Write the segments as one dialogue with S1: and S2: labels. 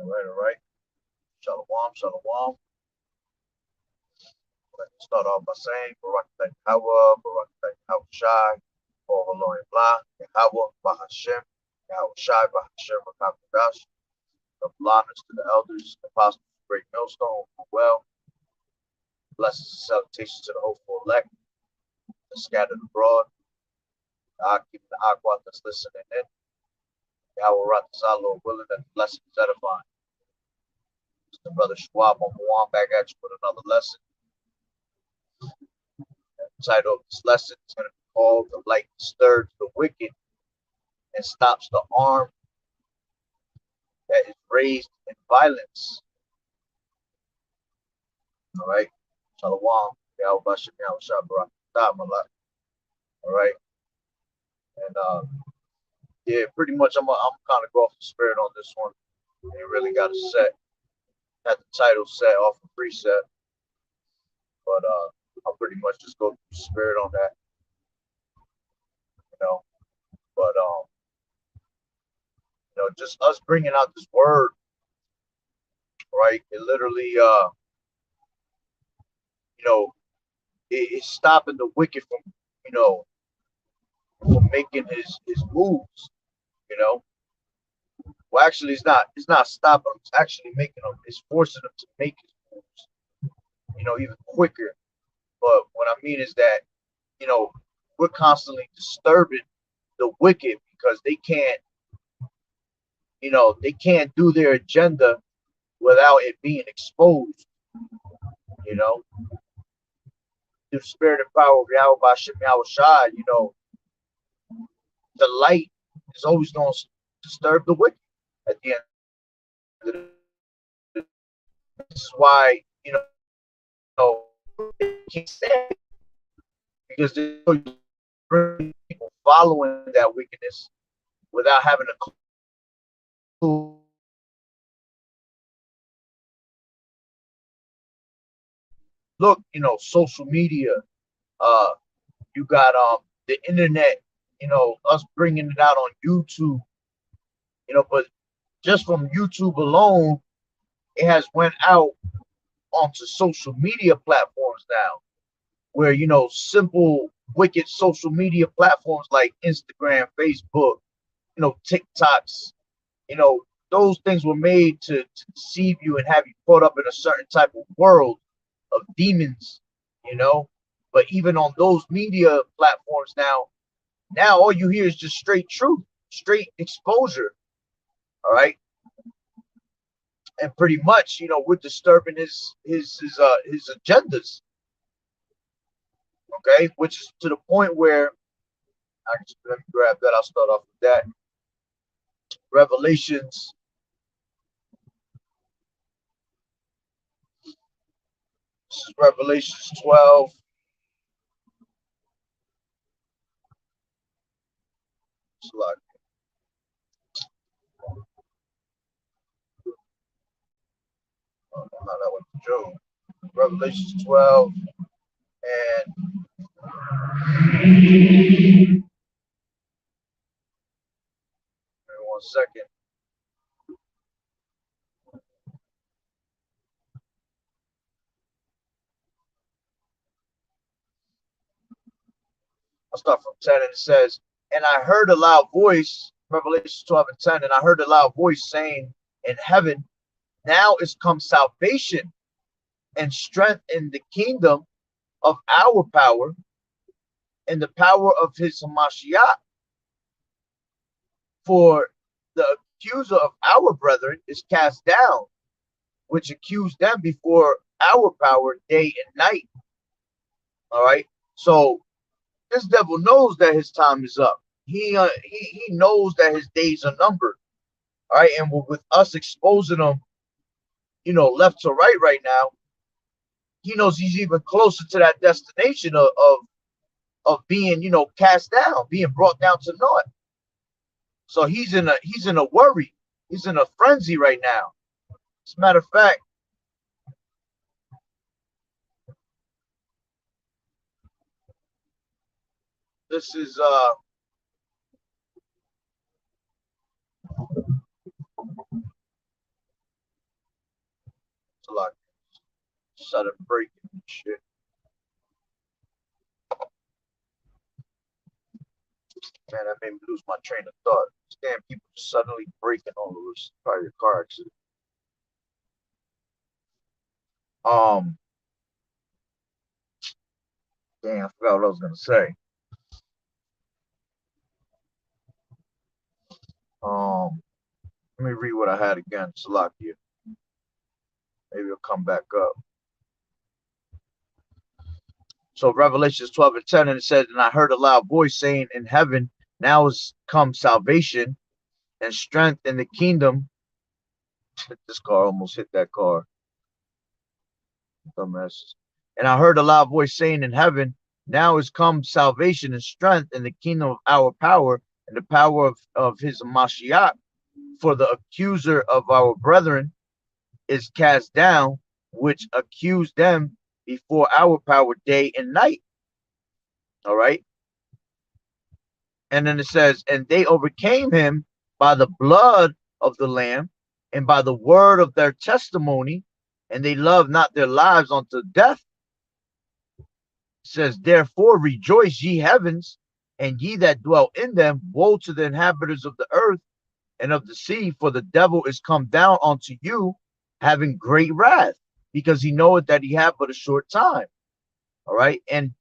S1: All right. Shalom, shalom. Let's start off by saying, Barak Hawa, Barak Hawa Shai, Lord Blah, Hawa, Bahashem, Hawa Shai, Bahashem, Rakakadash. Double honors to the elders, the apostles, of Great Millstone, well. Blessings and salutations to the hopeful elect, the scattered abroad, the Akim, the Aqua that's listening in. Yahweh Ratazah, Lord willing, that the blessing is edifying. Mr. Brother Schwab on Moan back at you with another lesson. The title of this lesson is going to be called The Light Stirs the Wicked and Stops the Arm that is Raised in Violence. All right. Shalom. Yahweh Bashem, Yahweh Shabbat. All right. And yeah, pretty much I'm kind of go off the spirit on this one. Ain't really got a set. Had the title set off a preset. But I'll pretty much just go through the spirit on that. You know. But just us bringing out this word, right? It literally it's stopping the wicked from, from making his moves, you know. Well, actually, it's not stopping them. It's actually making them. It's forcing them to make his moves, even quicker. But what I mean is that, you know, we're constantly disturbing the wicked because they can't do their agenda without it being exposed, you know. The spirit and power of Yahweh Bashem Yahweh Shai, the light is always going to disturb the wicked at the end of the day. This is why, they can't stand it because there's people following that wickedness without having a clue. Look, social media, uh, you got the internet, us bringing it out on YouTube, but just from YouTube alone, it has went out onto social media platforms now, where simple wicked social media platforms like Instagram, Facebook, TikToks, you know, those things were made to deceive you and have you caught up in a certain type of world of demons, you know. But even on those media platforms now all you hear is just straight truth, straight exposure. All right. And pretty much, we're disturbing his agendas. Okay, which is to the point where let me grab that. I'll start off with that. Revelations. This is Revelations 12. Select. I don't know how that went to Job. Revelations 12 and one second. I'll start from 10, and it says, and I heard a loud voice, Revelation 12 and 10, and I heard a loud voice saying in heaven, now is come salvation and strength in the kingdom of our power and the power of his Hamashiach. For the accuser of our brethren is cast down, which accused them before our power day and night. All right. So this devil knows that his time is up. He knows that his days are numbered. All right. And with us exposing him, left to right now, he knows he's even closer to that destination of being, cast down, being brought down to naught. So he's in a worry. He's in a frenzy right now. As a matter of fact, this is sudden breaking and shit. Man, that made me lose my train of thought. Damn, people suddenly breaking all of this by your car accident. Um, damn, I forgot what I was gonna say. Let me read what I had again. Salakia. Maybe it'll come back up. So Revelations 12 and 10, and it says, and I heard a loud voice saying in heaven, now is come salvation and strength in the kingdom. This car almost hit that car. Dumbasses. And I heard a loud voice saying in heaven, now is come salvation and strength in the kingdom of our power and the power of his Mashiach. For the accuser of our brethren is cast down, which accused them before our power day and night. All right. And then it says, and they overcame him by the blood of the Lamb and by the word of their testimony, and they loved not their lives unto death. It says, therefore rejoice, ye heavens, and ye that dwell in them. Woe to the inhabitants of the earth and of the sea, for the devil is come down unto you, having great wrath, because he knoweth that he hath but a short time. All right. And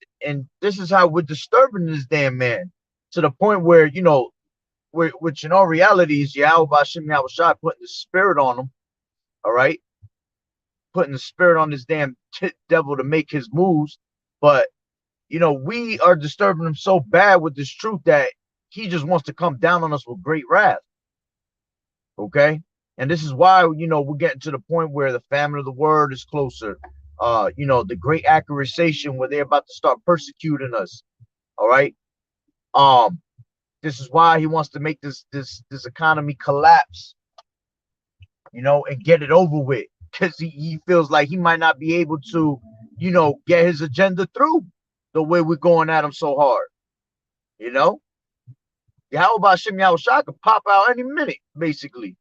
S1: this is how we're disturbing this damn man to the point where, you know, which in all reality is Yahweh Bashem Yahushua putting the spirit on him. All right. Putting the spirit on this damn devil to make his moves. But, you know, we are disturbing him so bad with this truth that he just wants to come down on us with great wrath. Okay. And this is why, you know, we're getting to the point where the famine of the word is closer. You know, the great accurization where they're about to start persecuting us. All right. This is why he wants to make this economy collapse, you know, and get it over with, because he feels like he might not be able to, you know, get his agenda through the way we're going at him so hard. You know, Yahweh Bashem Yahushua could pop out any minute, basically.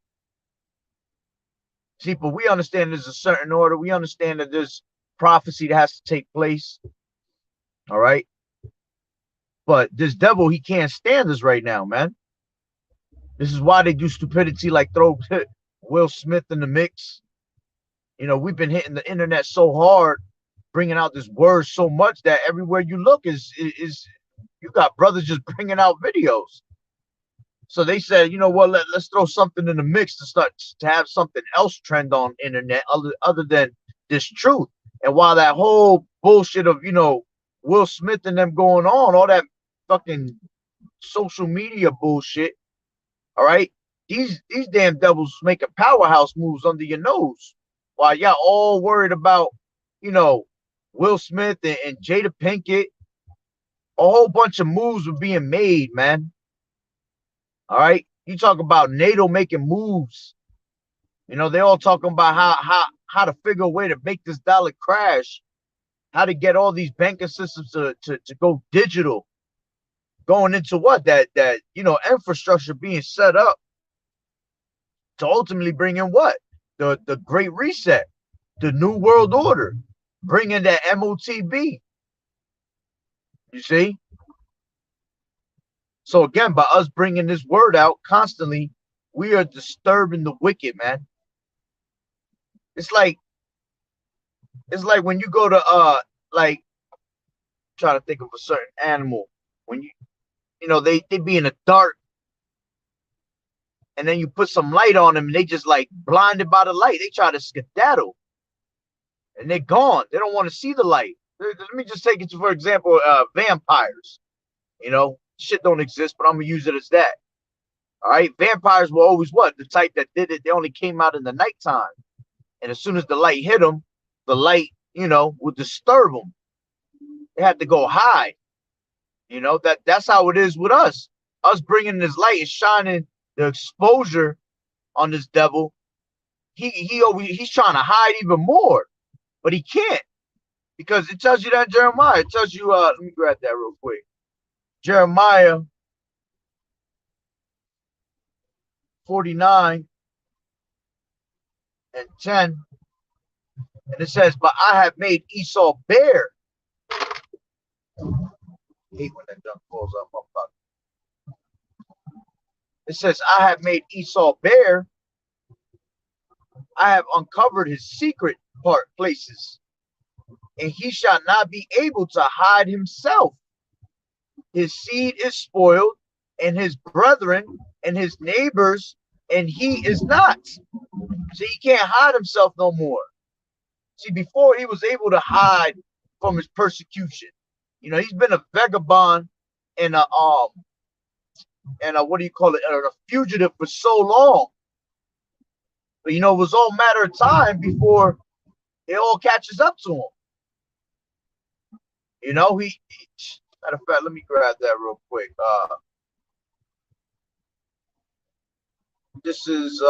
S1: See, but we understand there's a certain order. We understand that there's prophecy that has to take place. All right. But this devil, he can't stand us right now, man. This is why they do stupidity like throw Will Smith in the mix. You know, we've been hitting the internet so hard, bringing out this word so much that everywhere you look is you got brothers just bringing out videos. So they said, you know what, let's throw something in the mix to start to have something else trend on internet other than this truth. And while that whole bullshit of, you know, Will Smith and them going on, all that fucking social media bullshit, all right, these damn devils making powerhouse moves under your nose while y'all all worried about, you know, Will Smith and Jada Pinkett. A whole bunch of moves were being made, man. All right, you talk about NATO making moves. You know, they all talking about how to figure a way to make this dollar crash, how to get all these banking systems to go digital, going into what that you know, infrastructure being set up to ultimately bring in what the Great Reset, the New World Order, bring in that MOTB. You see. So again, by us bringing this word out constantly, we are disturbing the wicked, man. It's like when you go to like, trying to think of a certain animal, when you know they be in the dark, and then you put some light on them and they just like blinded by the light. They try to skedaddle and they're gone. They don't want to see the light. Let me just take it to, for example, vampires. You know, shit don't exist, but I'm gonna use it as that. All right, vampires were always what? The type that did it. They only came out in the nighttime, and as soon as the light hit them, the light, you know, would disturb them. They had to go high. You know, that's how it is with us. Us bringing this light and shining the exposure on this devil. He's trying to hide even more, but he can't, because it tells you that in Jeremiah. It tells you. Let me grab that real quick. Jeremiah 49 and 10. And it says, but I have made Esau bare. I hate when that junk falls out my pocket. It says, I have made Esau bare. I have uncovered his secret part places, and he shall not be able to hide himself. His seed is spoiled, and his brethren and his neighbors, and he is not. So he can't hide himself no more. See, before he was able to hide from his persecution. You know, he's been a vagabond and a what do you call it, a fugitive for so long. But you know, it was all matter of time before it all catches up to him. You know, matter of fact, let me grab that real quick. This is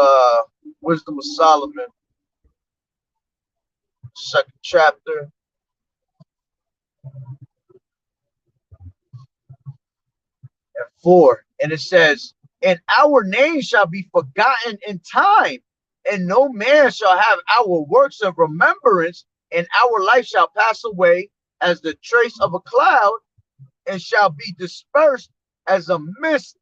S1: Wisdom of Solomon, second chapter, and 4. And it says, and our name shall be forgotten in time, and no man shall have our works of remembrance, and our life shall pass away as the trace of a cloud, and shall be dispersed as a mist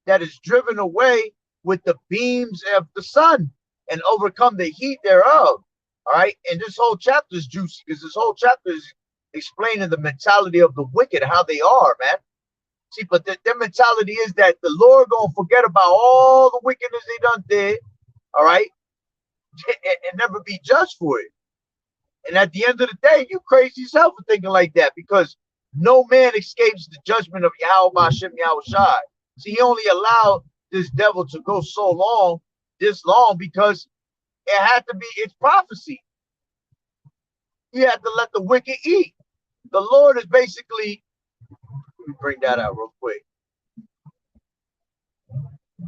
S1: that is driven away with the beams of the sun, and overcome the heat thereof. All right. And this whole chapter is juicy because this whole chapter is explaining the mentality of the wicked, how they are, man. See, but their mentality is that the Lord gonna forget about all the wickedness they done did, all right, and never be judged for it. And at the end of the day, you crazy yourself for thinking like that, because no man escapes the judgment of Yahweh Hashem Yahweh Shai. See, he only allowed this devil to go so long, this long, because it had to be, it's prophecy. He had to let the wicked eat. The Lord is basically, let me bring that out real quick.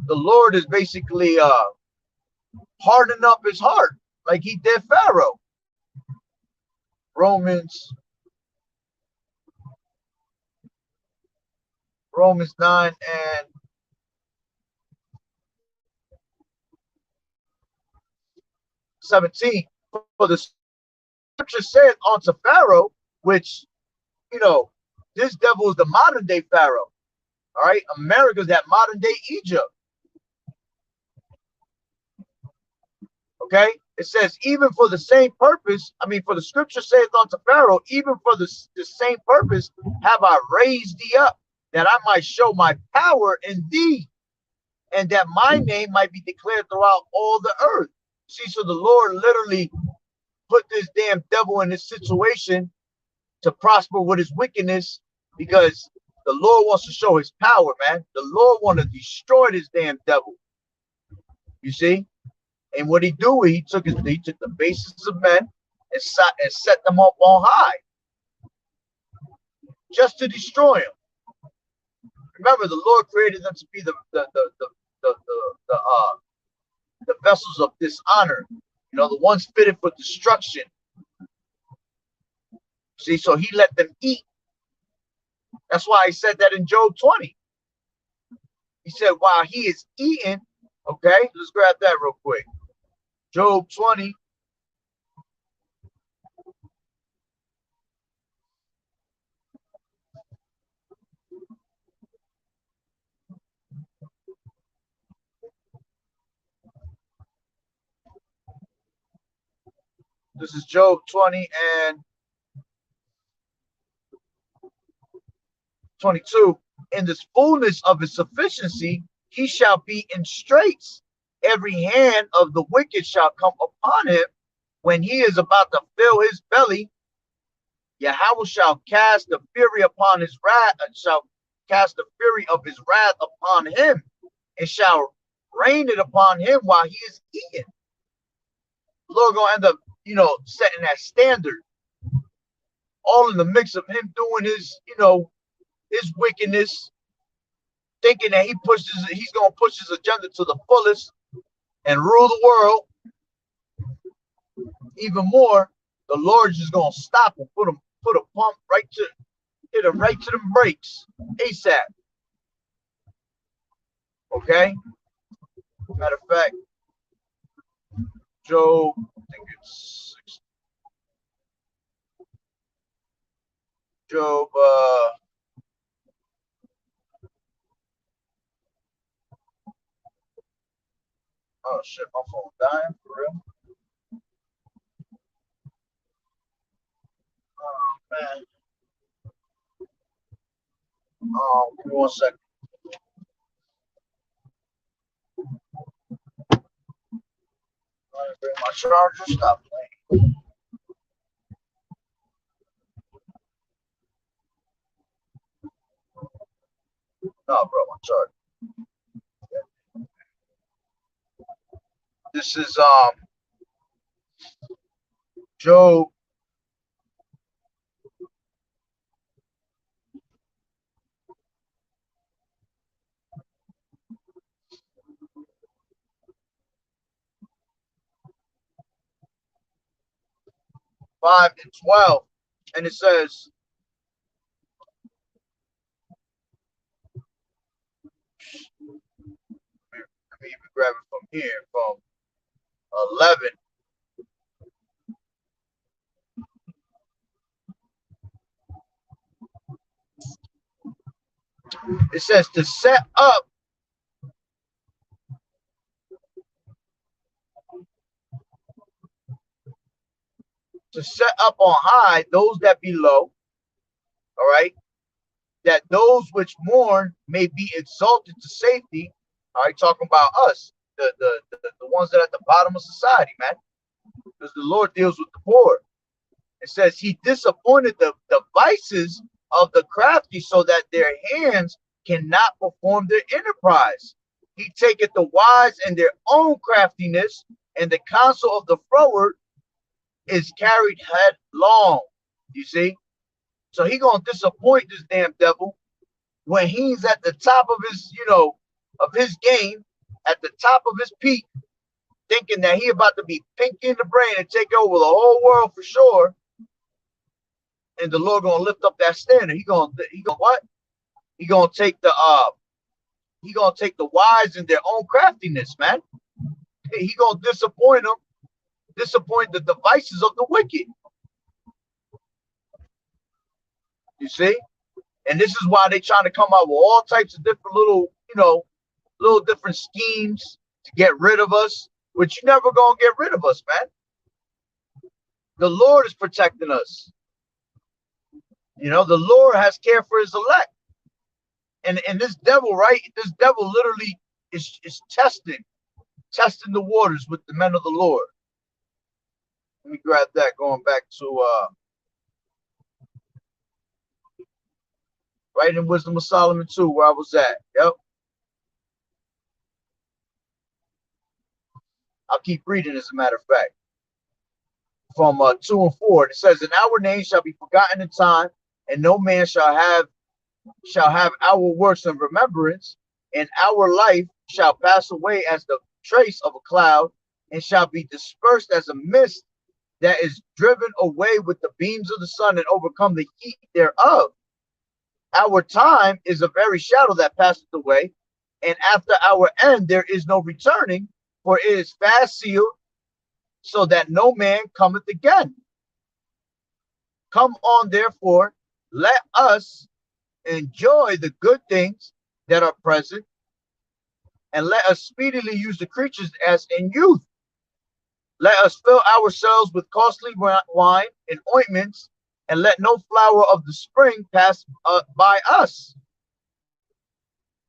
S1: The Lord is basically hardening up his heart like he did Pharaoh. Romans 9 and 17. For the scripture says unto Pharaoh, which, you know, this devil is the modern day Pharaoh. All right, America's that modern day Egypt. Okay, it says, even for the same purpose, for the scripture says unto Pharaoh, even for the same purpose have I raised thee up, that I might show my power in thee, and that my name might be declared throughout all the earth. See, so the Lord literally put this damn devil in this situation to prosper with his wickedness, because the Lord wants to show his power, man. The Lord wants to destroy this damn devil. You see? And what he do, he took the basis of men and set them up on high, just to destroy them. Remember, the Lord created them to be the vessels of dishonor, you know, the ones fitted for destruction. See, so he let them eat. That's why he said that in Job 20. He said, while he is eating, okay, let's grab that real quick. Job 20. This is Job 20 and 22. In this fullness of his sufficiency, he shall be in straits. Every hand of the wicked shall come upon him. When he is about to fill his belly, Yahweh shall cast the fury upon his wrath, and shall cast the fury of his wrath upon him, and shall rain it upon him while he is eating. The Lord gonna end up, you know, setting that standard, all in the mix of him doing his, you know, his wickedness, thinking that he's gonna push his agenda to the fullest and rule the world. Even more, the Lord's just gonna stop and put a pump hit him right to the brakes ASAP. Okay. Matter of fact, Job, I think it's Job, oh shit, my phone dying for real. Man, give me 1 second. Bring my charger. Stop playing. No, bro, my charger. This is Job 5 and 12, and it says, let me even grab it from here, from 11. It says to set up on high those that be low. All right, that those which mourn may be exalted to safety. All right, talking about us, the ones that are at the bottom of society, man, because the Lord deals with the poor. It says he disappointed the devices of the crafty so that their hands cannot perform their enterprise. He taketh the wise in their own craftiness, and the counsel of the froward is carried headlong. You see? So he gonna disappoint this damn devil when he's at the top of his, of his game, at the top of his peak, thinking that he about to be pink in the brain and take over the whole world for sure. And the Lord gonna lift up that standard. He gonna what? He gonna take the wise in their own craftiness, man. He gonna disappoint them, disappoint the devices of the wicked. You see? And this is why they trying to come up with all types of different little different schemes to get rid of us, which you never gonna get rid of us, man. The Lord is protecting us. The Lord has care for his elect. And this devil, right? This devil literally is testing the waters with the men of the Lord. Let me grab that, going back to right in Wisdom of Solomon 2, where I was at. Yep. I'll keep reading, as a matter of fact. From 2 and 4, it says, "And our name shall be forgotten in time, and no man shall have our works in remembrance, and our life shall pass away as the trace of a cloud, and shall be dispersed as a mist that is driven away with the beams of the sun and overcome the heat thereof. Our time is a very shadow that passeth away, and after our end there is no returning, for it is fast sealed, so that no man cometh again. Come on, therefore, let us enjoy the good things that are present, and let us speedily use the creatures as in youth. Let us fill ourselves with costly wine and ointments, and let no flower of the spring pass by us."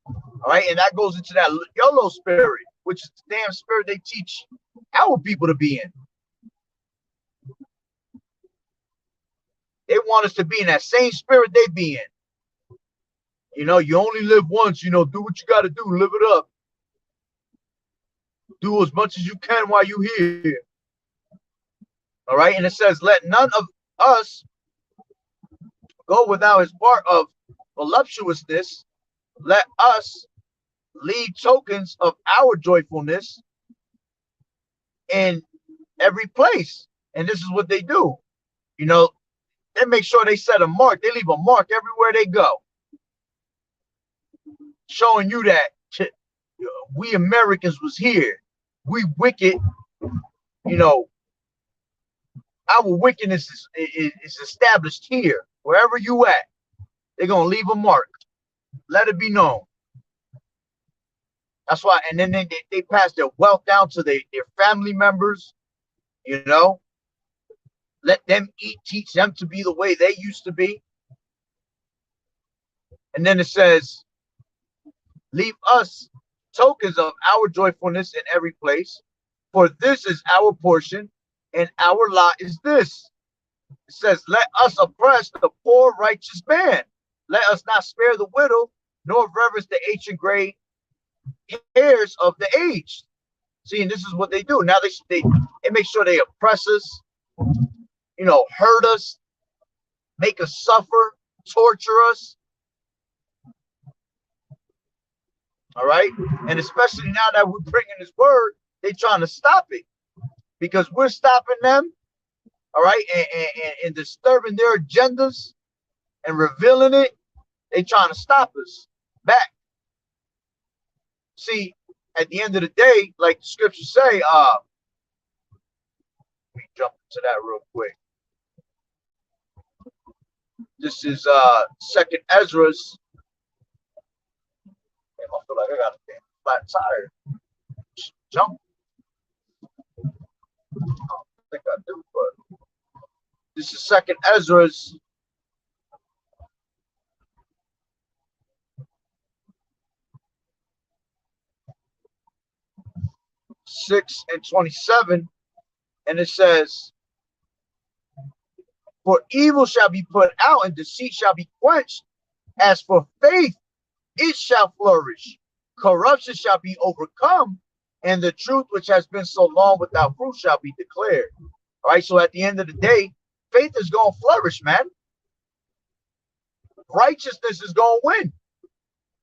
S1: All right, and that goes into that YOLO spirit, which is the damn spirit they teach our people to be in. They want us to be in that same spirit they be in. You only live once, do what you got to do, live it up. Do as much as you can while you're here. All right, and it says, "Let none of us go without his part of voluptuousness. Let us leave tokens of our joyfulness in every place." And this is what they do. They make sure they set a mark. They leave a mark everywhere they go, showing you that we Americans was here. We wicked. Our wickedness is established here. Wherever you at, they're gonna leave a mark. Let it be known. That's why, and then they pass their wealth down to their family members, you know. Let them eat, teach them to be the way they used to be. And then it says, leave us tokens of our joyfulness in every place, for this is our portion, and our lot is this. It says, let us oppress the poor righteous man. Let us not spare the widow, nor reverence the ancient gray hairs of the aged. See, and this is what they do. Now they make sure they oppress us, hurt us, make us suffer, torture us. All right. And especially now that we're bringing this word, they're trying to stop it because we're stopping them. All right. And disturbing their agendas and revealing it. They trying to stop us back. See, at the end of the day, like the scriptures say, let me jump into that real quick. This is Second Ezra's. I feel like I got a damn flat tire. Jump. I don't think I do, but this is Second Ezra's 6:27, and it says, for evil shall be put out and deceit shall be quenched. As for faith, it shall flourish. Corruption shall be overcome, and the truth which has been so long without fruit shall be declared. All right, so at the end of the day, faith is going to flourish, man. Righteousness is going to win.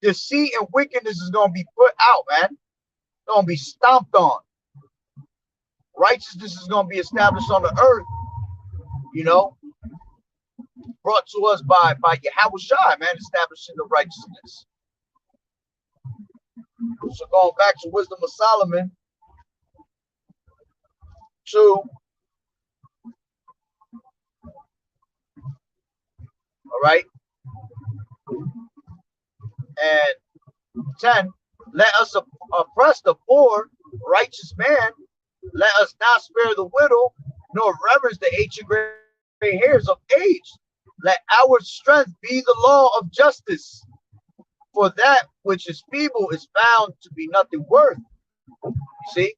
S1: Deceit and wickedness is going to be put out, man. It's going to be stomped on. Righteousness is going to be established on the earth, brought to us by Yahweh Shai, man, establishing the righteousness. So going back to Wisdom of Solomon 2, all right, and 10, let us oppress the poor, righteous man, let us not spare the widow, nor reverence the ancient gray hairs of age. Let our strength be the law of justice. For that which is feeble is found to be nothing worth. You see?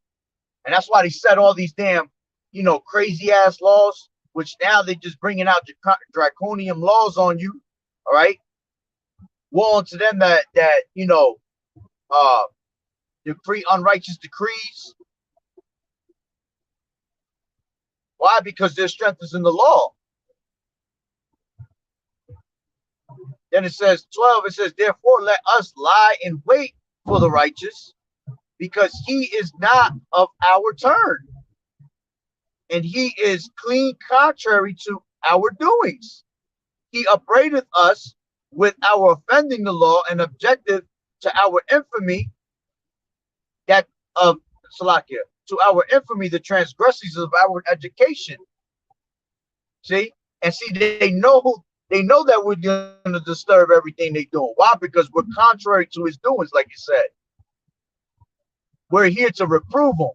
S1: And that's why they set all these damn, crazy ass laws, which now they're just bringing out draconian laws on you. All right. Woe unto them that decree unrighteous decrees. Why? Because their strength is in the law. Then it says 12, it says, therefore let us lie in wait for the righteous, because he is not of our turn, and he is clean contrary to our doings. He upbraideth us with our offending the law and objective to our infamy, that of Salakia, to our infamy, the transgressions of our education. See? And see, they know that we're going to disturb everything they're doing. Why? Because we're contrary to his doings, like you said. We're here to reprove them.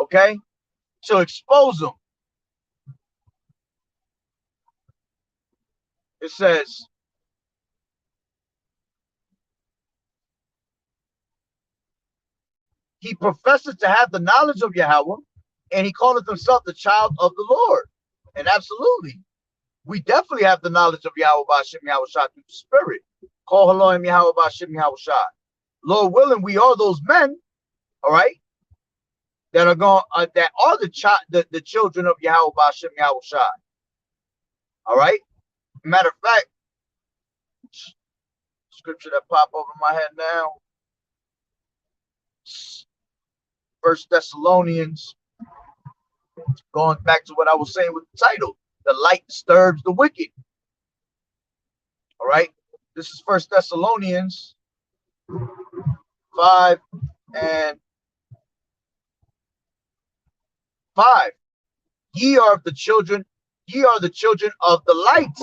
S1: Okay? To expose them. It says, he professes to have the knowledge of Yahweh, and he calleth himself the child of the Lord. And absolutely, we definitely have the knowledge of Yahweh B'Shem Yahweh Shai through the Spirit. Call Elohim Yahweh B'Shem Yahweh Shai. Lord willing, we are those men, all right, that are going that are the children of Yahweh B'Shem Yahweh Shai. All right. Matter of fact, scripture that pop over my head now. First Thessalonians, going back to what I was saying with the title, the light disturbs the wicked. All right, this is First Thessalonians 5 and 5. Ye are of the children, ye are the children of the light,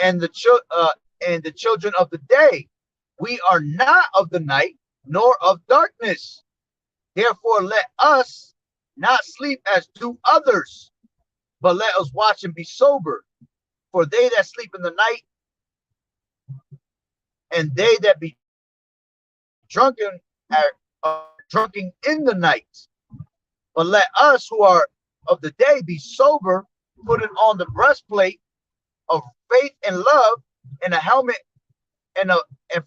S1: and the children of the day. We are not of the night, nor of darkness. Therefore, let us not sleep as do others, but let us watch and be sober. For they that sleep in the night, and they that be drunken are drunken in the night. But let us who are of the day be sober, putting on the breastplate of faith and love, and a helmet, and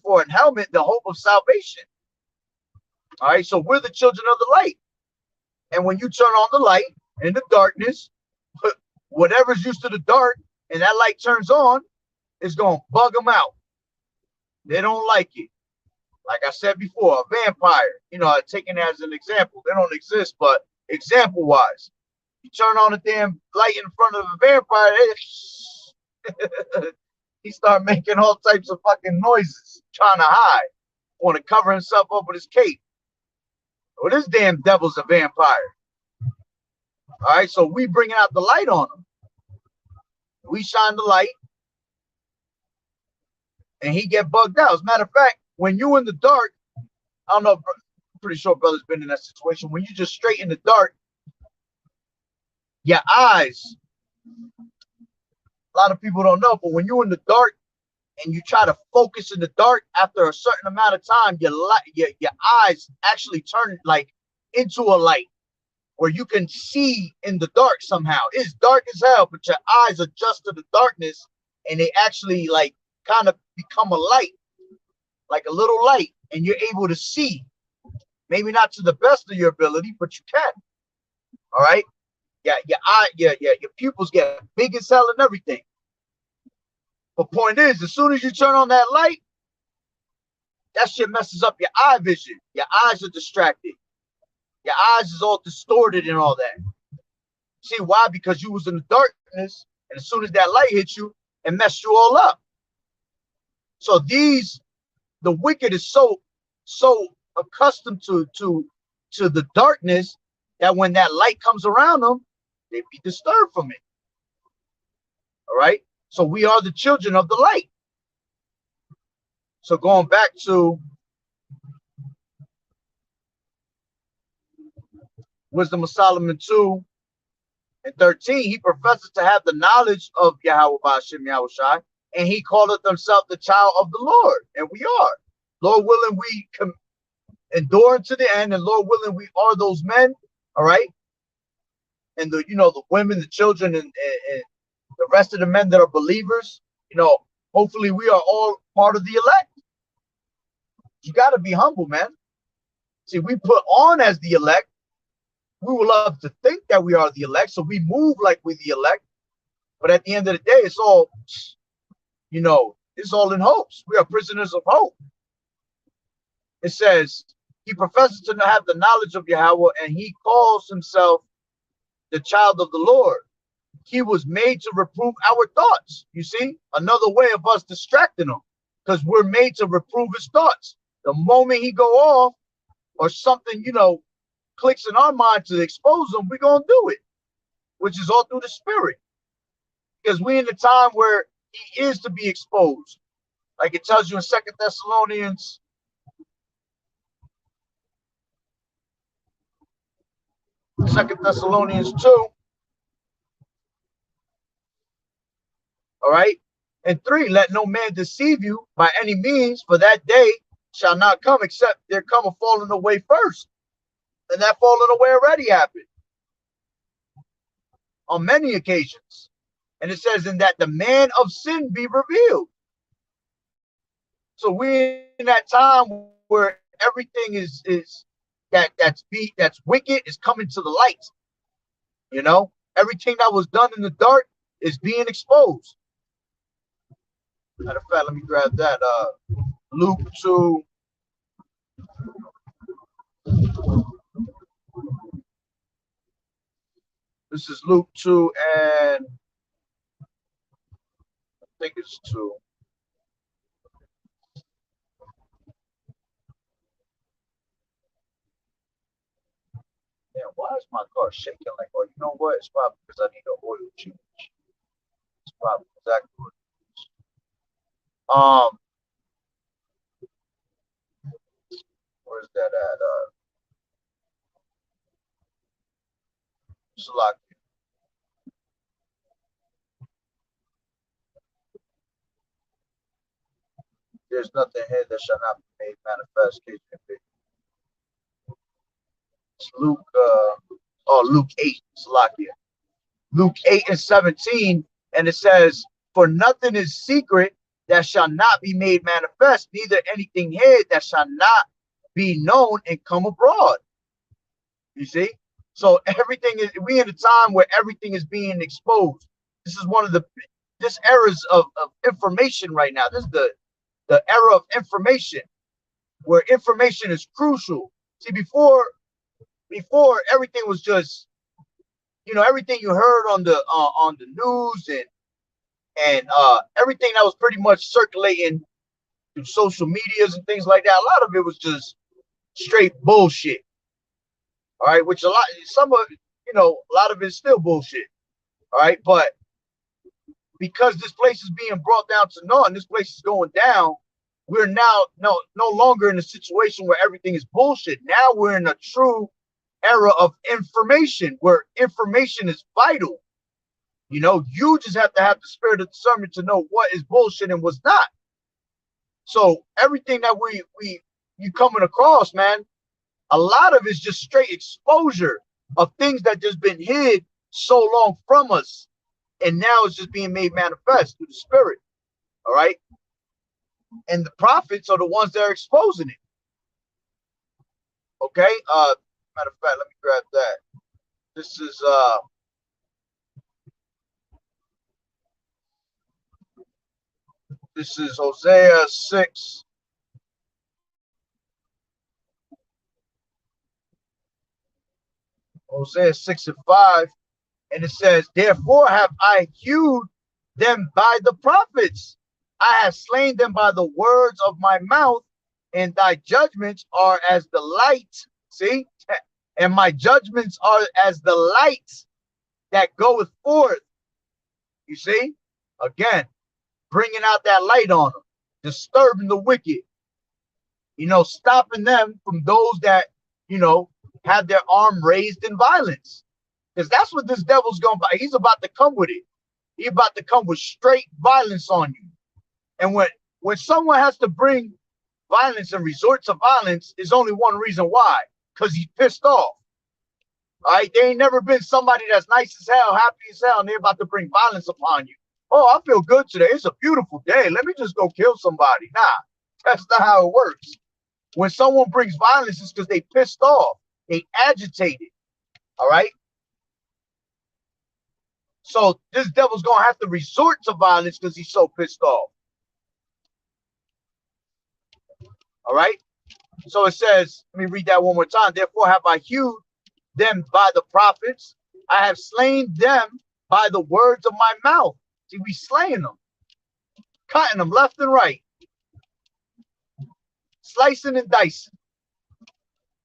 S1: for a helmet the hope of salvation. All right, so we're the children of the light, and when you turn on the light in the darkness, whatever's used to the dark, and that light turns on, it's gonna bug them out. They don't like it. Like I said before, a vampire. Taking it as an example, they don't exist, but example wise, you turn on a damn light in front of a vampire, he start making all types of fucking noises, trying to hide, want to cover himself up with his cape. Well, this damn devil's a vampire. All right, so we bringing out the light on him. We shine the light, and he get bugged out. As a matter of fact, when you in the dark, I don't know, I'm pretty sure brother's been in that situation. When you just straight in the dark, your eyes, a lot of people don't know, but when you're in the dark and you try to focus in the dark, after a certain amount of time, your eyes actually turn like into a light where you can see in the dark somehow. It's dark as hell, but your eyes adjust to the darkness and they actually like kind of become a light, like a little light, and you're able to see. Maybe not to the best of your ability, but you can. All right. Yeah, your pupils get big as hell and everything. But point is, as soon as you turn on that light, that shit messes up your eye vision. Your eyes are distracted. Your eyes is all distorted and all that. See why? Because you was in the darkness, and as soon as that light hit you, it messed you all up. So the wicked is so accustomed to the darkness that when that light comes around them, they be disturbed from it. All right. So we are the children of the light. So going back to Wisdom of Solomon 2:13, he professes to have the knowledge of Yahweh Ba'ashem Yahushai, and he calleth himself the child of the Lord, and we are. Lord willing, we endure to the end, and Lord willing, we are those men. All right. And the women, the children, and the rest of the men that are believers, hopefully we are all part of the elect. You got to be humble, man. See, we put on as the elect. We would love to think that we are the elect, so we move like we're the elect. But at the end of the day, it's all, it's all in hopes. We are prisoners of hope. It says, he professes to have the knowledge of Yahweh, and he calls himself the child of the Lord. He was made to reprove our thoughts. You see, another way of us distracting him, because we're made to reprove his thoughts. The moment he go off or something, clicks in our mind to expose him, we're going to do it, which is all through the spirit. Because we're in the time where he is to be exposed. Like it tells you in 2 Thessalonians 2 all right, and 3, let no man deceive you by any means, for that day shall not come except there come a falling away first. And that falling away already happened on many occasions. And it says, in that the man of sin be revealed. So we're in that time where everything that's wicked is coming to the light. Everything that was done in the dark is being exposed. Matter of fact, let me grab that. Luke 2. This is Luke 2, and I think it's 2. Yeah, why Why is my car shaking like, oh, you know what? It's probably because I need an oil change. It's probably exactly what it is. Where's that at? Select. There's nothing here that shall not be made manifest. It's Luke, Luke 8, Salakia. Luke 8 and 17, and it says, for nothing is secret that shall not be made manifest, neither anything hid that shall not be known and come abroad. You see? So everything is, we in a time where everything is being exposed. This is one of this eras of information right now. This is the era of information, where information is crucial. See, before everything was just, everything you heard on the news and everything that was pretty much circulating through social medias and things like that. A lot of it was just straight bullshit. All right, which a lot of it's still bullshit. All right, but because this place is being brought down to naught and this place is going down, we're now no longer in a situation where everything is bullshit. Now we're in a true era of information where information is vital. You just have to have the spirit of discernment to know what is bullshit and what's not. So everything that you coming across, man, a lot of it's just straight exposure of things that just been hid so long from us, and now it's just being made manifest through the spirit. All right, and the prophets are the ones that are exposing it. Okay. Matter of fact, let me grab that. This is Hosea 6. Hosea 6 and 5. And it says, therefore have I hewed them by the prophets. I have slain them by the words of my mouth, and thy judgments are as the light. See? And my judgments are as the light that goeth forth. You see? Again, bringing out that light on them, disturbing the wicked, stopping them from those that, have their arm raised in violence. Because that's what this devil's going to, he's about to come with it. He's about to come with straight violence on you. And when someone has to bring violence and resort to violence, is only one reason why. Because he's pissed off. All right, there ain't never been somebody that's nice as hell, happy as hell, and they're about to bring violence upon you. Oh, I feel good today. It's a beautiful day. Let me just go kill somebody. Nah, that's not how it works. When someone brings violence, it's because they pissed off. They agitated. All right. So this devil's going to have to resort to violence because he's so pissed off. All right. So it says, let me read that one more time. Therefore have I hewed them by the prophets. I have slain them by the words of my mouth. See, we slaying them, cutting them left and right, slicing and dicing.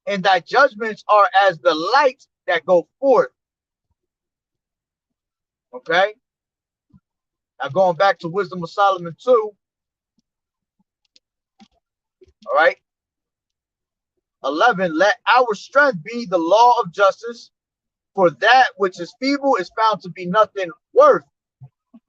S1: And thy judgments are as the light that go forth. Okay. Now going back to Wisdom of Solomon 2. All right. 11, let our strength be the law of justice, for that which is feeble is found to be nothing worth.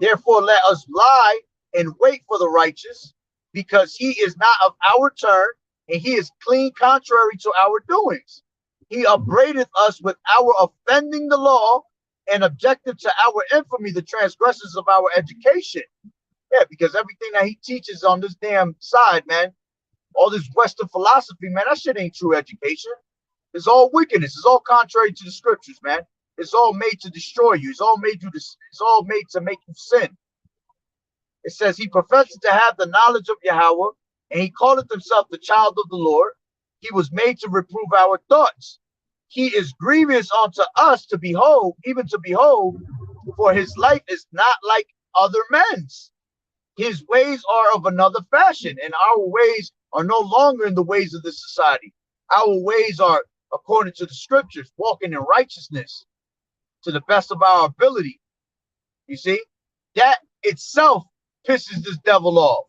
S1: Therefore, let us lie and wait for the righteous, because he is not of our turn, and he is clean contrary to our doings. He upbraideth us with our offending the law, and objective to our infamy, the transgressors of our education. Yeah, because everything that he teaches on this damn side, man, all this Western philosophy, man, that shit ain't true education. It's all wickedness. It's all contrary to the scriptures, man. It's all made to destroy you. It's all made to make you sin. It says he professes to have the knowledge of Yahweh, and he calleth himself the child of the Lord. He was made to reprove our thoughts. He is grievous unto us to behold, even to behold, for his life is not like other men's. His ways are of another fashion, and our ways are no longer in the ways of this society. Our ways are according to the scriptures, walking in righteousness to the best of our ability. You see, that itself pisses this devil off.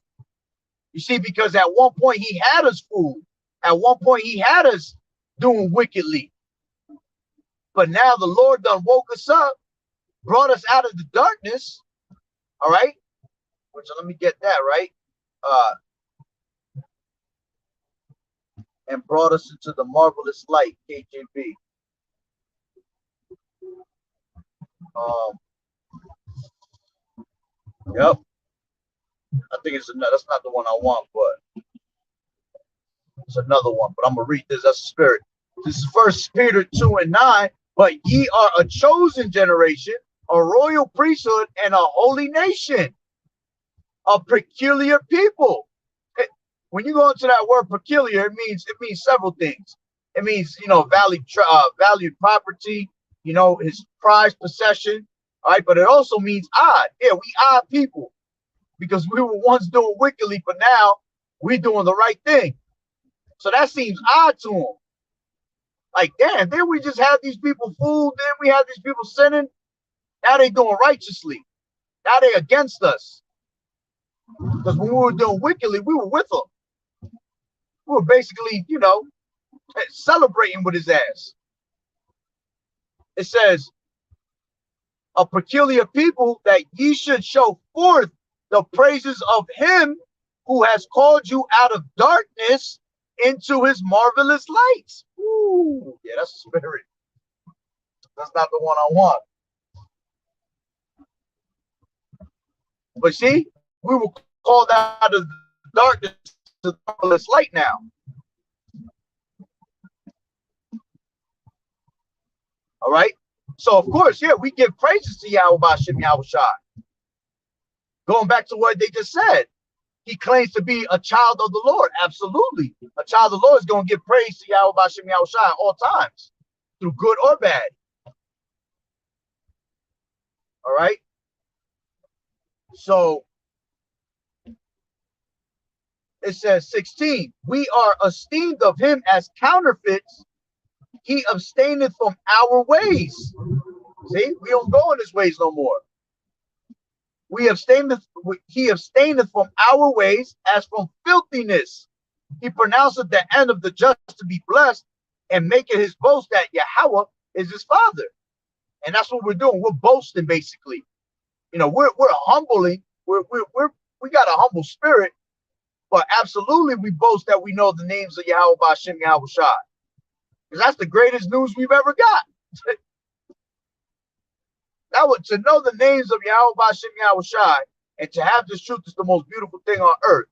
S1: You see, because at one point he had us fooled. At one point he had us doing wickedly. But now the Lord done woke us up, brought us out of the darkness. All right. Which, let me get that right. And brought us into the marvelous light, KJV. Yep. I think it's another. That's not the one I want, but it's another one. But I'm gonna read this. That's the spirit. This is First Peter 2:9. But ye are a chosen generation, a royal priesthood, and a holy nation, a peculiar people. When you go into that word peculiar, it means several things. It means, valued property, his prized possession. All right, but it also means odd. Yeah, we odd people because we were once doing wickedly, but now we're doing the right thing. So that seems odd to him. Like, damn, then we just have these people fooled, then we have these people sinning. Now they doing righteously. Now they against us. Because when we were doing wickedly, we were with them. We were basically, celebrating with his ass. It says, a peculiar people, that ye should show forth the praises of him who has called you out of darkness into his marvelous light. Ooh, yeah, that's the spirit. That's not the one I want. But see, we were called out of the darkness to the marvelous light now. All right. So of course, yeah, we give praises to Yahweh Bashim Yahushai. Going back to what they just said, he claims to be a child of the Lord. Absolutely, a child of the Lord is going to give praise to Yahweh Bashim Yahushai at all times, through good or bad. All right. So it says 16. We are esteemed of him as counterfeits. He abstaineth from our ways. See, we don't go in his ways no more. He abstaineth from our ways as from filthiness. He pronounceth the end of the just to be blessed, and maketh his boast that Yahweh is his father. And that's what we're doing. We're boasting, basically. We're humbling. We got a humble spirit, but absolutely we boast that we know the names of Yahweh Bashim Yahweh Shai. Because that's the greatest news we've ever got. To know the names of Yahweh Bashim Yahweh Shai and to have this truth is the most beautiful thing on earth.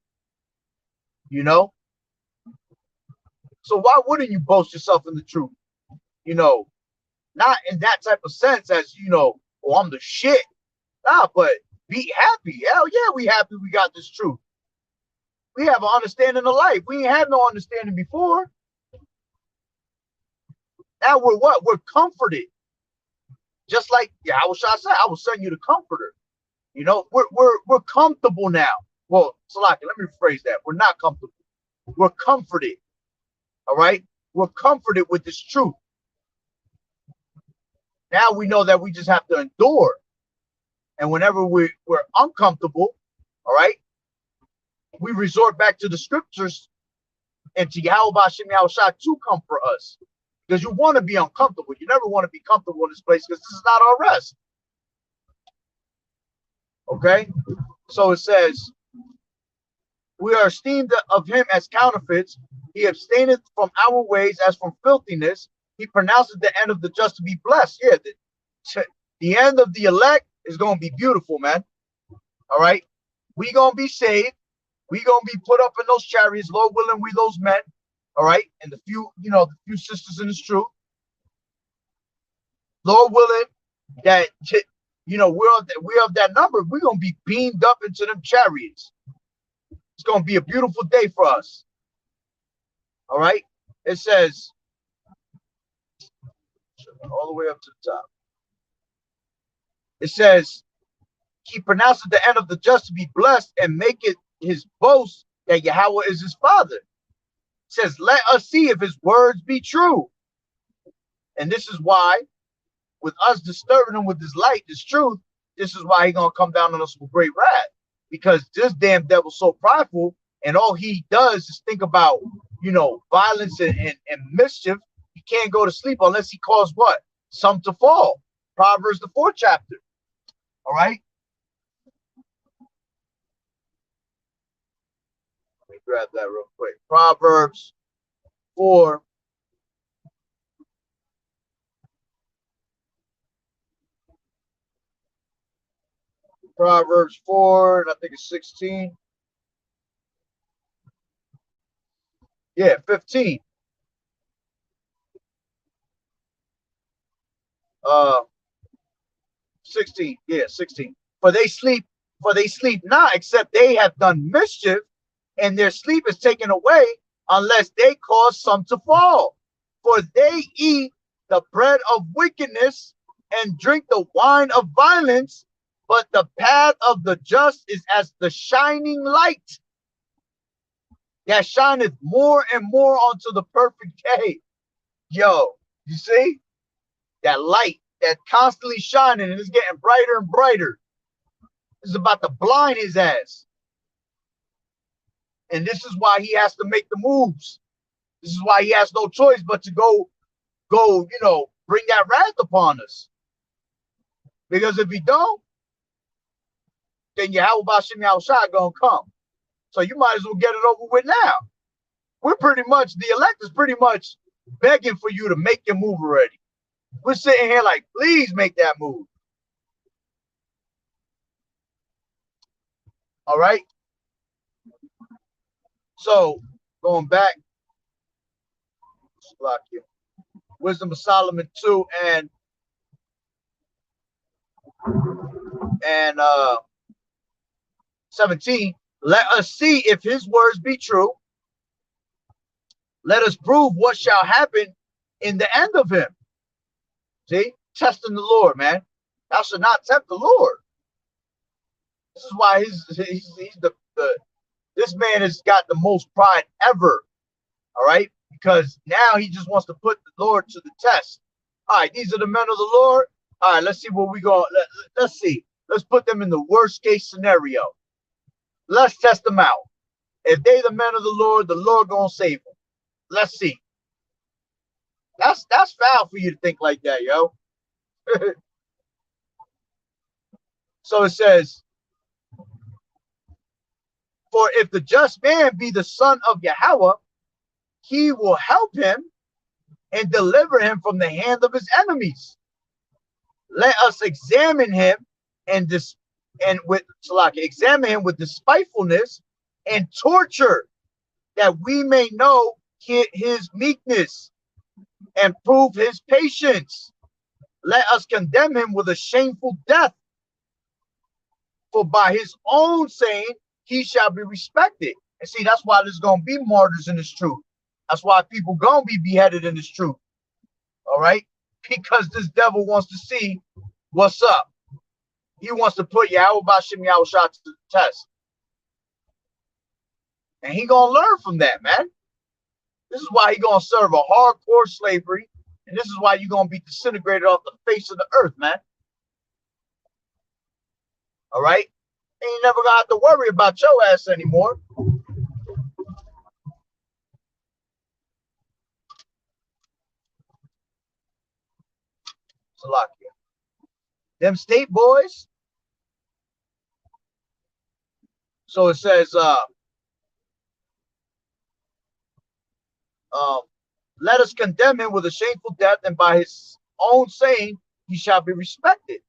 S1: So why wouldn't you boast yourself in the truth? Not in that type of sense as, oh, I'm the shit. Nah, but be happy. Hell yeah, we happy we got this truth. We have an understanding of life. We ain't had no understanding before. Now we're what? We're comforted. Just like Yahweh Shai said, I will send you the comforter. We're comfortable now. Well, Salaki, let me rephrase that. We're not comfortable. We're comforted. All right? We're comforted with this truth. Now we know that we just have to endure. And whenever we're uncomfortable, all right, we resort back to the scriptures and to Yahweh Bashim Yahweh Shai to comfort us. Because you want to be uncomfortable. You never want to be comfortable in this place because this is not our rest. Okay? So it says, we are esteemed of him as counterfeits. He abstaineth from our ways as from filthiness. He pronounces the end of the just to be blessed. Yeah, the end of the elect is going to be beautiful, man. All right? We going to be saved. We going to be put up in those chariots. Lord willing, we those men. All right? And the few sisters in this truth. Lord willing, that, we're of that number. We're going to be beamed up into them chariots. It's going to be a beautiful day for us. All right? It says, all the way up to the top. It says, he pronounces the end of the just to be blessed and make it his boast that Yahweh is his father. It says, let us see if his words be true. And this is why, with us disturbing him with this light, this truth, this is why he's gonna come down on us with great wrath. Because this damn devil's so prideful, and all he does is think about, violence and mischief. He can't go to sleep unless he cause what? Some to fall. Proverbs, the 4th chapter. All right. Let me grab that real quick. Proverbs 4. Proverbs 4, and I think it's 16. Yeah, 15. 16. Yeah, 16. For they sleep not, except they have done mischief, and their sleep is taken away unless they cause some to fall. For they eat the bread of wickedness and drink the wine of violence, but the path of the just is as the shining light that shineth more and more unto the perfect day. Yo, you see? That light that constantly shining and it's getting brighter and brighter. It's about to blind his ass. And this is why he has to make the moves. This is why he has no choice but to go, bring that wrath upon us. Because if he don't, then Yahweh Bashim Yahushua gonna come. So you might as well get it over with now. We're pretty much, the elect is pretty much begging for you to make your move already. We're sitting here like, please make that move. All right. So going back, Wisdom of Solomon 2 and 17. Let us see if his words be true. Let us prove what shall happen in the end of him. See, testing the Lord, man. Thou shalt not tempt the Lord. This is why he's the this man has got the most pride ever. All right, because now he just wants to put the Lord to the test. All right, these are the men of the Lord. All right, let's see what we go. Let's see. Let's put them in the worst case scenario. Let's test them out. If they the men of the Lord gonna save them. Let's see. That's foul for you to think like that, yo. So it says, for if the just man be the son of Yahweh, he will help him and deliver him from the hand of his enemies. Let us examine him examine him with despitefulness and torture, that we may know his meekness and prove his patience. Let us condemn him with a shameful death, for by his own saying he shall be respected. And see, that's why there's going to be martyrs in this truth. That's why people going to be beheaded in this truth. All right? Because this devil wants to see what's up. He wants to put Yahweh Bashim Yahushua to the test. And he going to learn from that, man. This is why he going to serve a hardcore slavery. And this is why you're going to be disintegrated off the face of the earth, man. All right? And you never going to have to worry about your ass anymore. Salakia. Them state boys. So it says, let us condemn him with a shameful death, and by his own saying he shall be respected.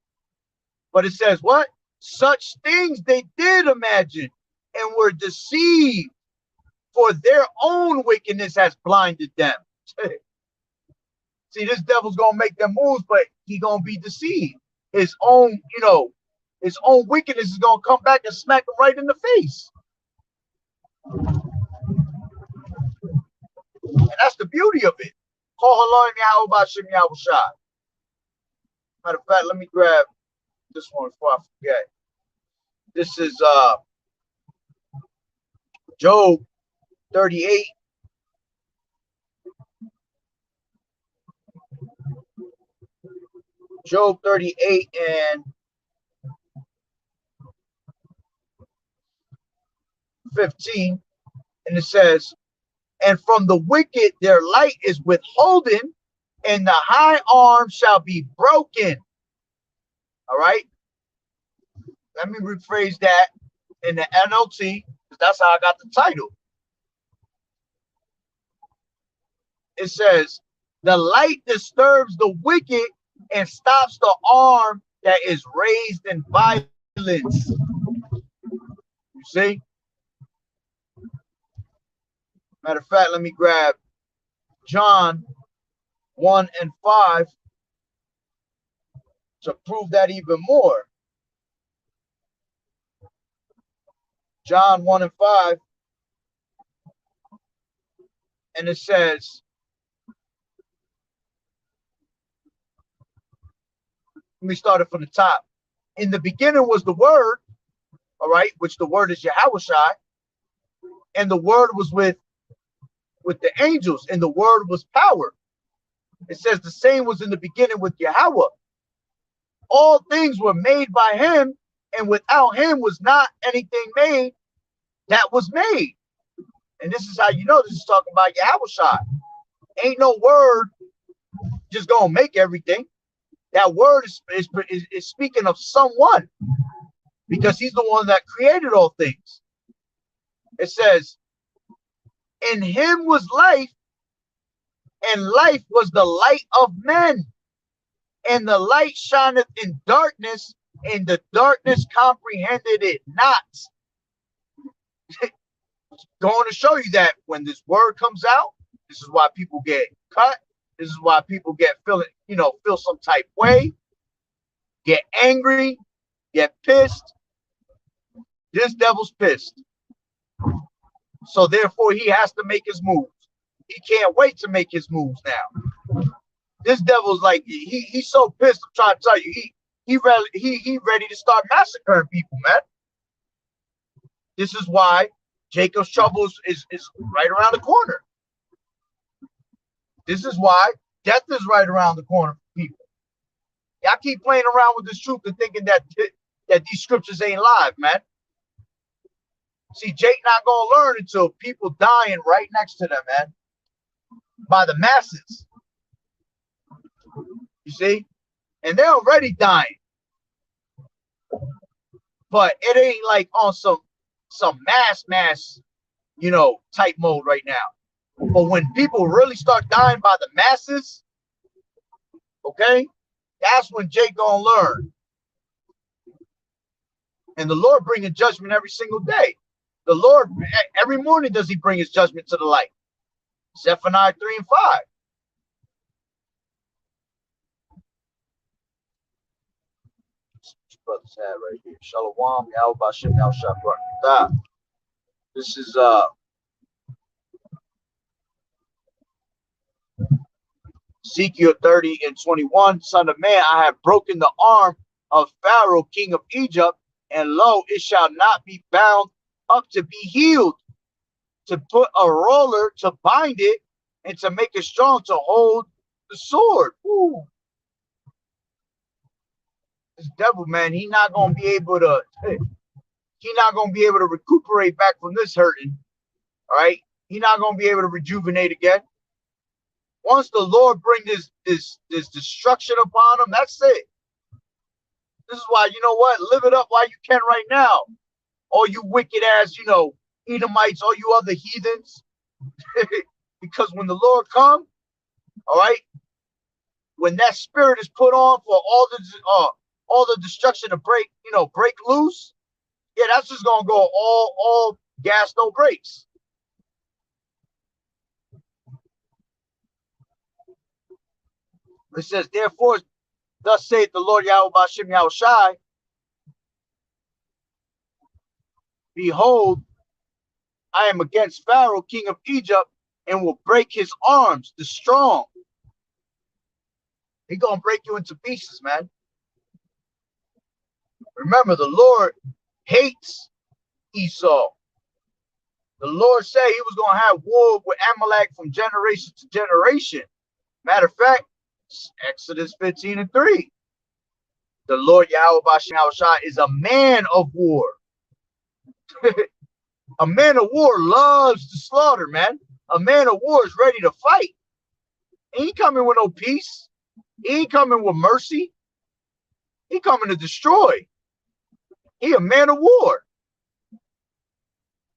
S1: But it says what? Such things they did imagine and were deceived, for their own wickedness has blinded them. See, this devil's gonna make them moves, but he gonna be deceived. His own, his own wickedness is gonna come back and smack him right in the face. And that's the beauty of it. Matter of fact, let me grab this one before I forget. This is Job 38. Job 38 and 15, and it says, and from the wicked their light is withholden, and the high arm shall be broken. All right. Let me rephrase that in the NLT, because that's how I got the title. It says, the light disturbs the wicked and stops the arm that is raised in violence. You see? Matter of fact, let me grab John 1 and 5 to prove that even more. John 1 and 5. And it says, let me start it from the top. In the beginning was the Word, all right, which the Word is Yahushai, and the Word was with the angels, and the Word was power. It says the same was in the beginning with Yahweh. All things were made by him, and without him was not anything made that was made. And this is how you know this is talking about Yahushai. Ain't no word just gonna make everything. That word is speaking of someone, because he's the one that created all things. It says, in him was life, and life was the light of men. And the light shineth in darkness, and the darkness comprehended it not. Going to show you that when this word comes out, this is why people get cut. This is why people get feel some type way, get angry, get pissed. This devil's pissed. So therefore he has to make his moves. He can't wait to make his moves now. This devil's like, he's so pissed. I'm trying to tell you, he ready to start massacring people, man. This is why Jacob's trouble is right around the corner. This is why death is right around the corner for people. Y'all keep playing around with this truth and thinking that these scriptures ain't live, man. See, Jake not gonna learn until people dying right next to them, man, by the masses. You see, and they're already dying, but it ain't like on some mass, type mode right now. But when people really start dying by the masses, okay, that's when Jake gonna learn. And the Lord bringing judgment every single day. The Lord, every morning does he bring his judgment to the light. Zephaniah 3 and 5. Brothers had right here. Shalom, Yahweh Bashem, Yahweh. This is Ezekiel 30 and 21. Son of man, I have broken the arm of Pharaoh, king of Egypt, and lo, it shall not be bound up to be healed, to put a roller to bind it, and to make it strong to hold the sword. Ooh. This devil, man, he not gonna be able to recuperate back from this hurting. All right, he not gonna be able to rejuvenate again. Once the Lord bring this destruction upon him, that's it. This is why, you know what, live it up while you can right now. All you wicked ass, Edomites, all you other heathens. Because when the Lord come, all right, when that spirit is put on for all the destruction to break loose, yeah, that's just gonna go all gas, no brakes. It says, therefore, thus saith the Lord Yahweh Bashem Yahushai, behold, I am against Pharaoh, king of Egypt, and will break his arms, the strong. He's gonna break you into pieces, man. Remember, the Lord hates Esau. The Lord said he was gonna have war with Amalek from generation to generation. Matter of fact, Exodus 15 and 3. The Lord Yahweh Bashem Yahushua is a man of war. A man of war loves to slaughter, man. A man of war is ready to fight. He ain't coming with no peace. He ain't coming with mercy. He coming to destroy. He a man of war.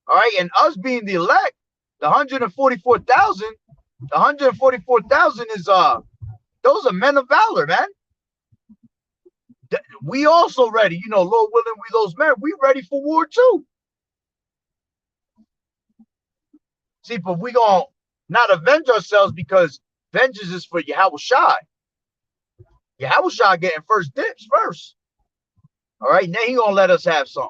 S1: All right, and us being the elect, the 144,000, the 144,000 is those are men of valor, man. We also ready, you know, Lord willing, we those men, we ready for war too. See, but we gonna not avenge ourselves because vengeance is for Yahweh Shai. Yahweh Shai getting first dips first. All right, now he gonna let us have some.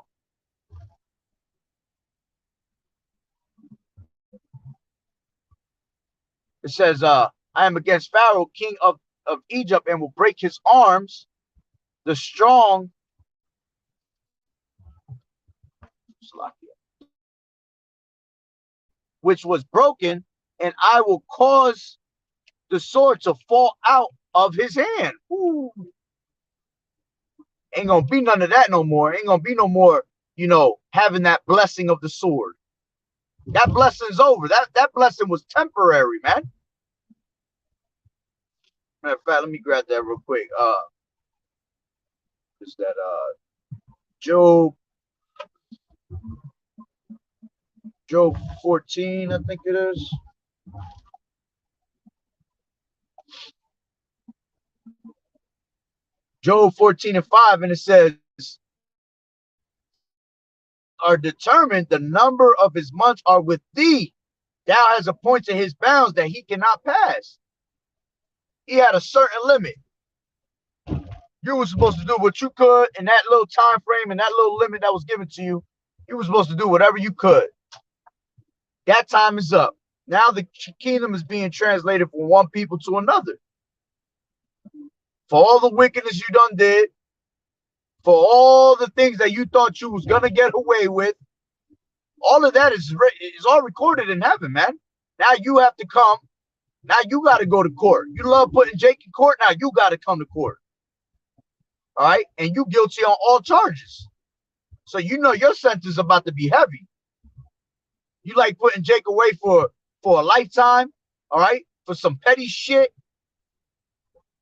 S1: It says, I am against Pharaoh, king of Egypt, and will break his arms. The strong, which was broken, and I will cause the sword to fall out of his hand. Ooh. Ain't gonna be none of that no more. Ain't gonna be no more, you know, having that blessing of the sword. That blessing's over. That blessing was temporary, man. Matter of fact, let me grab that real quick. Is that Job 14, I think it is. Job 14:5, and it says, are determined, the number of his months are with thee. Thou hast appointed his bounds that he cannot pass. He had a certain limit. You were supposed to do what you could in that little time frame and that little limit that was given to you. You were supposed to do whatever you could. That time is up. Now the kingdom is being translated from one people to another. For all the wickedness you done did, for all the things that you thought you was gonna get away with, all of that is all recorded in heaven, man. Now you have to come. Now you got to go to court. You love putting Jake in court. Now you got to come to court. All right, and you guilty on all charges. So you know your sentence is about to be heavy. You like putting Jake away for a lifetime, all right, for some petty shit.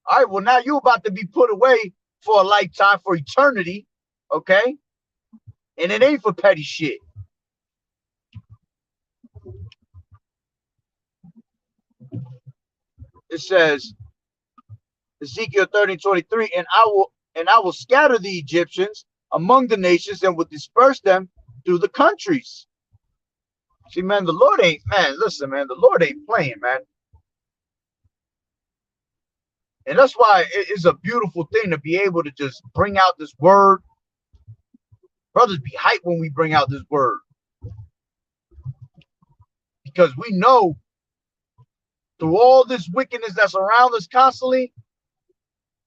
S1: All right, well now you about to be put away for a lifetime, for eternity, okay? And it ain't for petty shit. It says, Ezekiel 30:23, and I will scatter the Egyptians among the nations and will disperse them through the countries. See, man, the Lord ain't, man, listen, man, the Lord ain't playing, man. And that's why it's a beautiful thing to be able to just bring out this word. Brothers be hyped when we bring out this word. Because we know through all this wickedness that's around us constantly,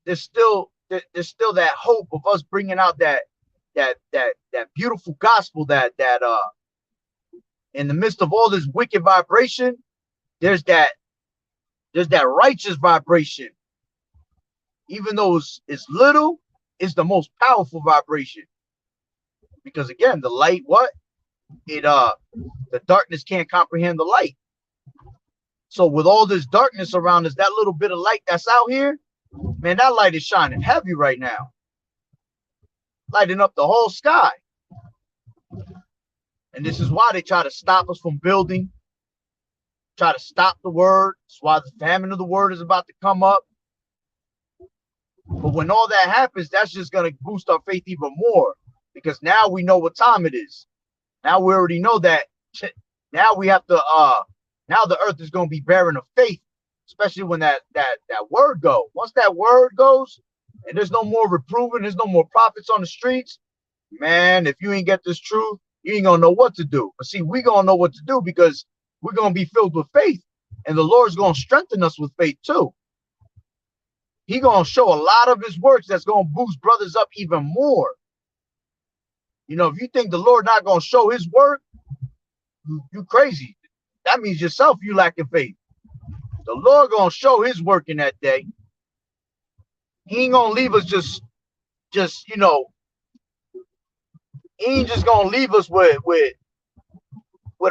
S1: there's still that hope of us bringing out that beautiful gospel that in the midst of all this wicked vibration, there's that righteous vibration. Even though it's little, it's the most powerful vibration. Because again, the light, the darkness can't comprehend the light. So with all this darkness around us, that little bit of light that's out here, man, that light is shining heavy right now. Lighting up the whole sky. And this is why they try to stop us from building, try to stop the word. That's why the famine of the word is about to come up. But when all that happens, that's just going to boost our faith even more, because now we know what time it is. Now we already know that. Now we have to, now the earth is going to be barren of faith, especially when that word goes. Once that word goes and there's no more reproving, there's no more prophets on the streets, man, if you ain't get this truth, you ain't going to know what to do. But see, we going to know what to do because we're going to be filled with faith, and the Lord's going to strengthen us with faith too. He going to show a lot of his works that's going to boost brothers up even more. You know, if you think the Lord not going to show his work, you crazy. That means yourself you lacking faith. The Lord going to show his work in that day. He ain't going to leave us just just, he ain't just gonna leave us with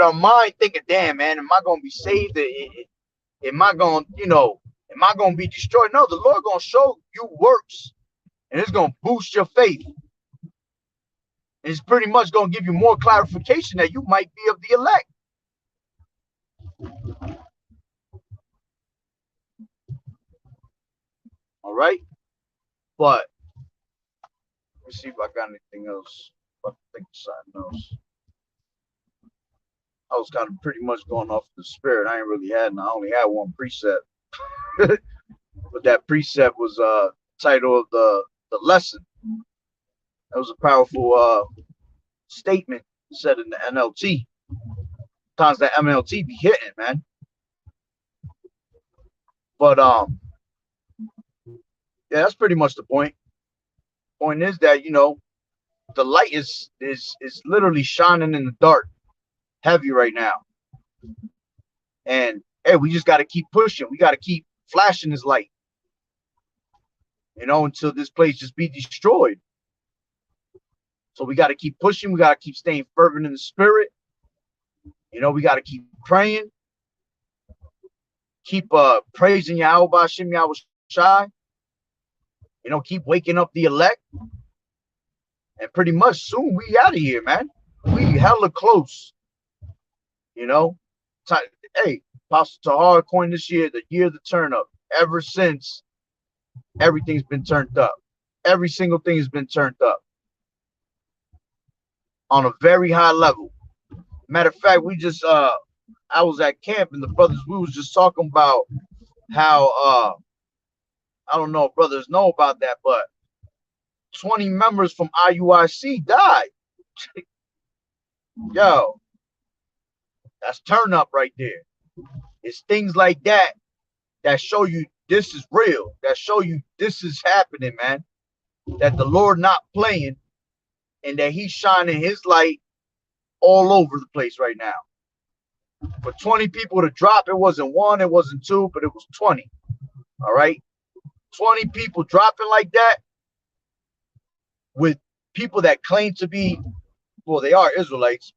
S1: our mind thinking, damn, man, am I gonna be saved? Am I gonna, am I gonna be destroyed? No, the Lord gonna show you works, and it's gonna boost your faith. And it's pretty much gonna give you more clarification that you might be of the elect. All right, but let me see if I got anything else. I think something else. I was kind of pretty much going off the spirit. I ain't really had, I only had one precept, but that precept was title of the lesson. That was a powerful statement said in the NLT. Sometimes that MLT be hitting, man. But yeah, that's pretty much the point. Point is that the light is literally shining in the dark, heavy right now, and hey, we just got to keep pushing. We got to keep flashing this light, until this place just be destroyed. So we got to keep pushing. We got to keep staying fervent in the spirit. We got to keep praying. Keep praising Yahweh B'Shem Yahweh Shai. Keep waking up the elect. And pretty much soon we out of here, man. We hella close. Hey, Apostle Tahar coined this year the year of the turn up. Ever since, everything's been turned up. Every single thing has been turned up on a very high level. Matter of fact, we just I was at camp and the brothers, we was just talking about how I don't know if brothers know about that, but 20 members from IUIC died. Yo, that's turn up right there. It's things like that that show you this is real, that show you this is happening, man. That the Lord not playing, and that he's shining his light all over the place right now. For 20 people to drop, it wasn't one, it wasn't two, but it was 20. All right? 20 people dropping like that with people that claim to be, well, they are Israelites,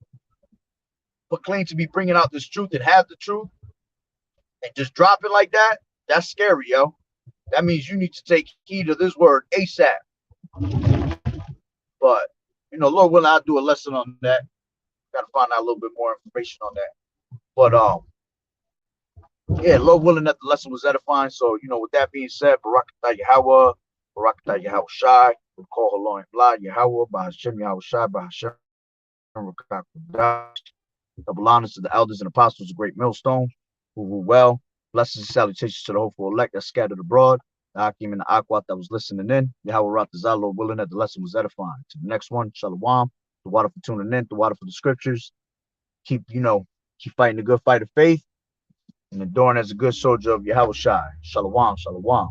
S1: but claim to be bringing out this truth and have the truth, and just drop it like that, that's scary, yo. That means you need to take heed of this word ASAP. But, Lord willing, I'll do a lesson on that. Got to find out a little bit more information on that. But, yeah, Lord willing that the lesson was edifying. So, with that being said, Barakatah Yahweh, Barakatah Yahweh Shai, we call Halon Vlad Yahweh, Bahashem Yahweh Shai, Bahashem Rakakadash. Double honors to the elders and apostles of Great Millstone, who rule well. Blessings and salutations to the hopeful elect that scattered abroad. The Akim and the Akwat that was listening in. Yahweh Ratazah, Lord willing that the lesson was edifying. To the next one, Shalom. The water for tuning in, the water for the scriptures. Keep fighting the good fight of faith and enduring as a good soldier of Yahweh Shai. Shalom, shalom.